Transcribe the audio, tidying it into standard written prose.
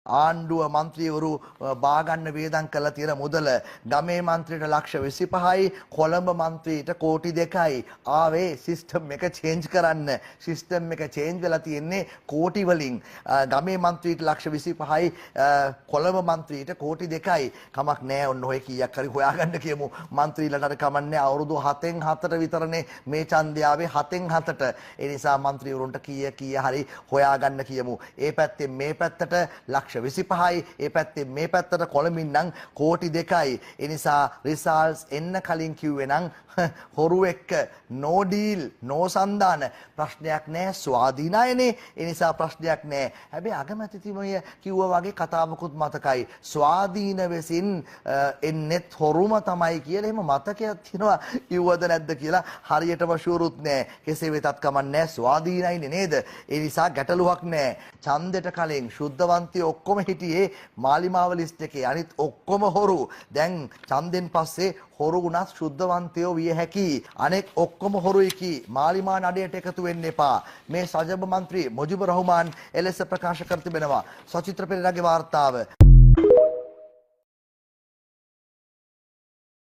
ආණ්ඩුව මන්ත්‍රීවරු බාගන්න වේදම් කළා තියෙන මුදල ගමේ මන්ත්‍රීට ලක්ෂ 25යි කොළඹ මන්ත්‍රීට කෝටි 2යි ආවේ සිස්ටම් එක චේන්ජ් කරන්න සිස්ටම් එක චේන්ජ් වෙලා තියෙන්නේ කෝටි වලින් ගමේ මන්ත්‍රීට ලක්ෂ 25යි කොළඹ මන්ත්‍රීට කෝටි 2යි කමක් නෑ ඔන්න ඔය කීයක් හරි හොයාගන්න කියමු මන්ත්‍රීලට අර කමන්නේ අවුරුදු 7න් 7ට විතරනේ මේ ඡන්දය ආවේ 7න් 7ට ඒ නිසා මන්ත්‍රීවරුන්ට කීය හරි හොයාගන්න කියමු ඒ පැත්තෙන් මේ පැත්තට ලක්ෂ 25යි ඒ පැත්තේ මේ පැත්තට කොළඹින් නම් කෝටි 2යි ඒ නිසා රිසල්ට්ස් එන්න කලින් කිව්වේ නම් හොරු එක්ක නෝ ඩීල් නෝ සන්දාන ප්‍රශ්නයක් නැහැ ස්වාධීනයනේ ඒ නිසා ප්‍රශ්නයක් නැහැ හැබැයි අගමැතිතුමිය කිව්වා වගේ කතාවකුත් මතකයි ස්වාධීන වෙසින් එන්නෙත් හොරුම තමයි කියලා එහෙම මතකයක් තියෙනවා කිව්වද නැද්ද කියලා හරියටම ෂුවරුත් නැහැ කෙසේ වෙතත් කමන්නේ ස්වාධීනයිනේ නේද ඒ නිසා ගැටලුවක් නැහැ ඡන්දෙට කලින් ශුද්ධවන්තයෝ ඔක්කොම හිටියේ මාලිමාව ලිස්ට් එකේ අනිත් ඔක්කොම හොරු දැන් ඡන්දෙන් පස්සේ හොරු ගුණත් ශුද්ධවන්තයෝ විය හැකි අනෙක් ඔක්කොම හොරුයි කි මාලිමා නඩයට එකතු වෙන්න එපා මේ සජබ මන්ත්‍රී මුජිබුර් රහමාන් එලෙස ප්‍රකාශ කර තිබෙනවා සචිත්‍ර පෙරේරාගේ වාර්තාව